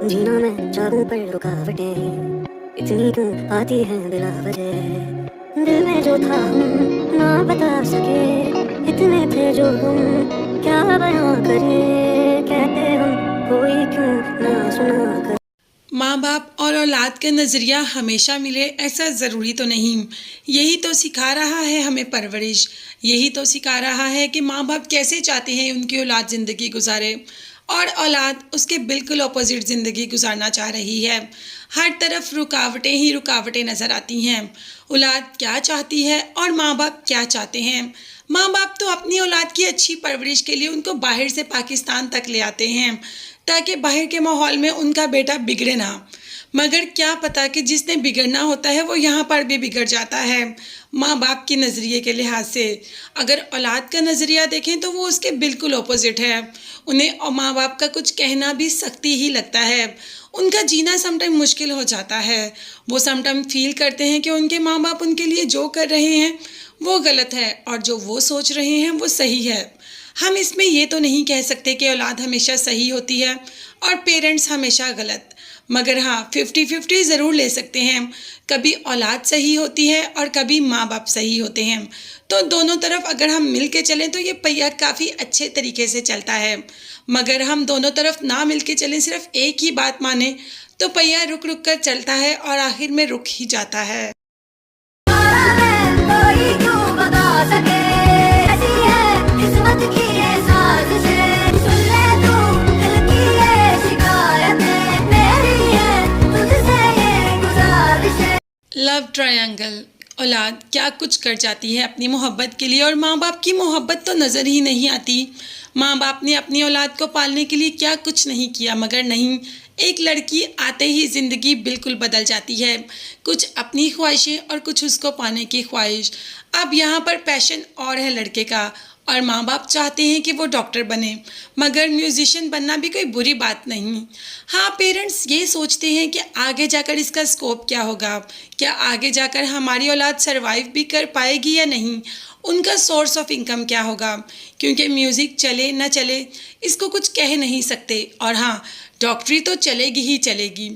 जीना मैं चाहूं पर रुकावटें इतनी क्यों आती हैं बिला वजह। दिल में जो था हम ना बता सके, इतने थे जो हम क्या बयां करें। कहते हम कोई क्यों ना सुना कर। माँ बाप और औलाद का नज़रिया हमेशा मिले ऐसा ज़रूरी तो नहीं। यही तो सिखा रहा है हमें परवरिश। यही तो सिखा रहा है कि माँ बाप कैसे चाहते हैं उनकी औलाद ज़िंदगी गुजारे और औलाद उसके बिल्कुल ऑपोजिट ज़िंदगी गुजारना चाह रही है। हर तरफ रुकावटें ही रुकावटें नज़र आती हैं। औलाद क्या चाहती है और माँ बाप क्या चाहते हैं। माँ बाप तो अपनी औलाद की अच्छी परवरिश के लिए उनको बाहर से पाकिस्तान तक ले आते हैं ताकि बाहर के माहौल में उनका बेटा बिगड़े ना। मगर क्या पता कि जिसने बिगड़ना होता है वो यहाँ पर भी बिगड़ जाता है माँ बाप के नज़रिए के लिहाज से। अगर औलाद का नज़रिया देखें तो वो उसके बिल्कुल ऑपोजिट है। उन्हें और माँ बाप का कुछ कहना भी सख्ती ही लगता है। उनका जीना समटाइम मुश्किल हो जाता है। वो समटाइम फील करते हैं कि उनके माँ बाप उनके लिए जो कर रहे हैं वो गलत है और जो वो सोच रहे हैं वो सही है। हम इसमें ये तो नहीं कह सकते कि औलाद हमेशा सही होती है और पेरेंट्स हमेशा गलत। मगर हाँ 50-50 ज़रूर ले सकते हैं। कभी औलाद सही होती है और कभी माँ बाप सही होते हैं। तो दोनों तरफ अगर हम मिल के चलें तो ये पहिया काफ़ी अच्छे तरीके से चलता है। मगर हम दोनों तरफ ना मिल के चलें, सिर्फ एक ही बात माने, तो पहिया रुक रुक कर चलता है और आखिर में रुक ही जाता है। कोई क्यों बता सके, ऐसी है किस्मत की ये साजिशें। सुन ले तू दिल की ये शिकायतें, मेरी है तुझसे ये गुजारिशें। Love triangle. औलाद क्या कुछ कर जाती है अपनी मोहब्बत के लिए और माँ बाप की मोहब्बत तो नज़र ही नहीं आती। माँ बाप ने अपनी औलाद को पालने के लिए क्या कुछ नहीं किया, मगर नहीं, एक लड़की आते ही ज़िंदगी बिल्कुल बदल जाती है। कुछ अपनी ख्वाहिशें और कुछ उसको पाने की ख्वाहिश। अब यहाँ पर पैशन और है लड़के का और माँ बाप चाहते हैं कि वो डॉक्टर बने। मगर म्यूजिशियन बनना भी कोई बुरी बात नहीं। हाँ, पेरेंट्स ये सोचते हैं कि आगे जाकर इसका स्कोप क्या होगा, क्या आगे जाकर हमारी औलाद सरवाइव भी कर पाएगी या नहीं, उनका सोर्स ऑफ इनकम क्या होगा। क्योंकि म्यूज़िक चले ना चले इसको कुछ कह नहीं सकते। और हाँ, डॉक्टरी तो चलेगी ही चलेगी।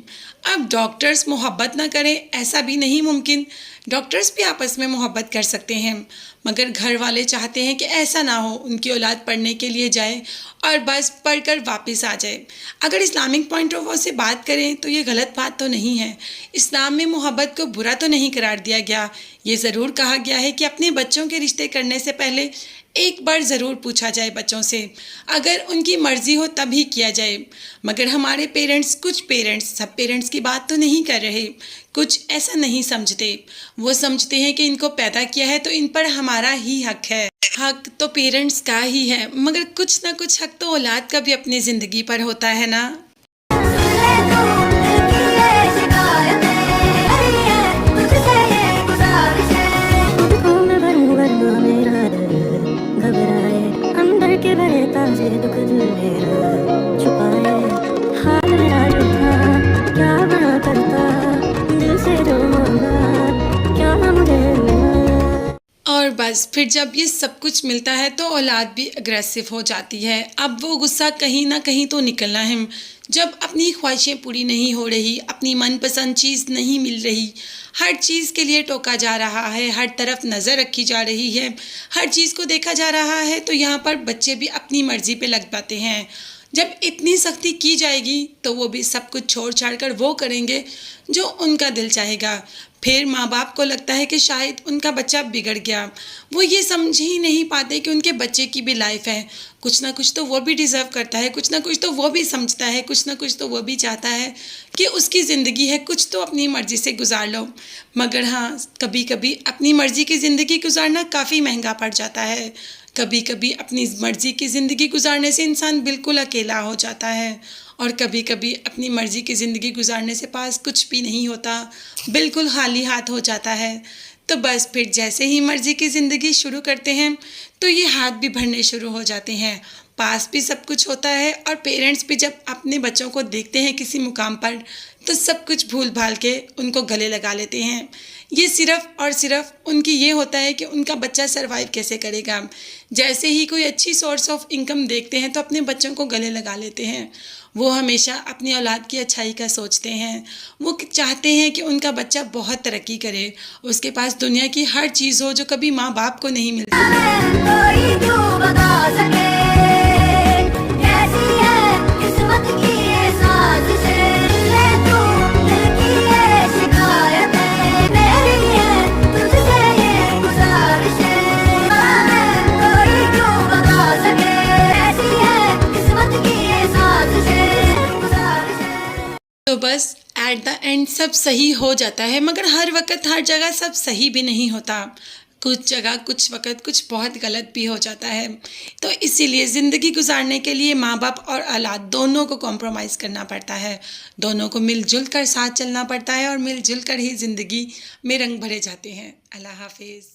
अब डॉक्टर्स मोहब्बत ना करें ऐसा भी नहीं मुमकिन। डॉक्टर्स भी आपस में मोहब्बत कर सकते हैं। मगर घर वाले चाहते हैं कि ऐसा ना हो, उनकी औलाद पढ़ने के लिए जाए और बस पढ़कर वापस आ जाए। अगर इस्लामिक पॉइंट ऑफ व्यू से बात करें तो ये गलत बात तो नहीं है। इस्लाम में मोहब्बत को बुरा तो नहीं करार दिया गया। ये ज़रूर कहा गया है कि अपने बच्चों के रिश्ते करने से पहले एक बार ज़रूर पूछा जाए बच्चों से, अगर उनकी मर्ज़ी हो तभी किया जाए। मगर हमारे पेरेंट्स, कुछ पेरेंट्स, सब पेरेंट्स की बात तो नहीं कर रहे, कुछ ऐसा नहीं समझते। वो समझते हैं कि इनको पैदा किया है तो इन पर हमारा ही हक है। हक तो पेरेंट्स का ही है, मगर कुछ ना कुछ हक तो औलाद का भी अपनी ज़िंदगी पर होता है ना। दुख दिल मेरा छुपाए, हाल मेरा जो था क्या बना करता, दिल से जो मांगा क्या मुझे मिला। और बस फिर जब ये सब कुछ मिलता है तो औलाद भी अग्रेसिव हो जाती है। अब वो गुस्सा कहीं ना कहीं तो निकलना है। जब अपनी ख्वाहिशें पूरी नहीं हो रही, अपनी मनपसंद चीज़ नहीं मिल रही, हर चीज़ के लिए टोका जा रहा है, हर तरफ नज़र रखी जा रही है, हर चीज़ को देखा जा रहा है, तो यहाँ पर बच्चे भी अपनी मर्ज़ी पे लग पाते हैं। जब इतनी सख्ती की जाएगी तो वो भी सब कुछ छोड़ छाड़ कर वो करेंगे जो उनका दिल चाहेगा। फिर माँ बाप को लगता है कि शायद उनका बच्चा बिगड़ गया। वो ये समझ ही नहीं पाते कि उनके बच्चे की भी लाइफ है, कुछ ना कुछ तो वो भी डिज़र्व करता है, कुछ ना कुछ तो वो भी समझता है, कुछ ना कुछ तो वो भी चाहता है कि उसकी ज़िंदगी है, कुछ तो अपनी मर्ज़ी से गुजार लो। मगर हाँ, कभी कभी अपनी मर्ज़ी की ज़िंदगी गुजारना काफ़ी महंगा पड़ जाता है। कभी कभी अपनी मर्ज़ी की ज़िंदगी गुजारने से इंसान बिल्कुल अकेला हो जाता है और कभी कभी अपनी मर्ज़ी की ज़िंदगी गुजारने से पास कुछ भी नहीं होता, बिल्कुल खाली हाथ हो जाता है। तो बस फिर जैसे ही मर्ज़ी की ज़िंदगी शुरू करते हैं तो ये हाथ भी भरने शुरू हो जाते हैं। पास भी सब कुछ होता है और पेरेंट्स भी जब अपने बच्चों को देखते हैं किसी मुकाम पर तो सब कुछ भूल भाल के उनको गले लगा लेते हैं। ये सिर्फ़ और सिर्फ उनकी ये होता है कि उनका बच्चा सरवाइव कैसे करेगा। जैसे ही कोई अच्छी सोर्स ऑफ इनकम देखते हैं तो अपने बच्चों को गले लगा लेते हैं। वो हमेशा अपनी औलाद की अच्छाई का सोचते हैं। वो चाहते हैं कि उनका बच्चा बहुत तरक्की करे, उसके पास दुनिया की हर चीज़ हो जो कभी माँ बाप को नहीं मिलती। कोई क्यों बता सके कैसी है किस्मत की ये साजिशें। ले तू दिल की ये शिकायतें मेरी है तुझसे ये गुजारिशें। कोई क्यों बता सके कैसी है किस्मत की ये साजिशें गुजारिशें। तो बस एट द एंड सब सही हो जाता है, मगर हर वक्त हर जगह सब सही भी नहीं होता। कुछ जगह कुछ वक्त कुछ बहुत गलत भी हो जाता है। तो इसीलिए ज़िंदगी गुजारने के लिए माँ बाप और औलाद दोनों को कॉम्प्रोमाइज़ करना पड़ता है। दोनों को मिलजुल कर साथ चलना पड़ता है और मिलजुल कर ही ज़िंदगी में रंग भरे जाते हैं। अल्लाह हाफिज़।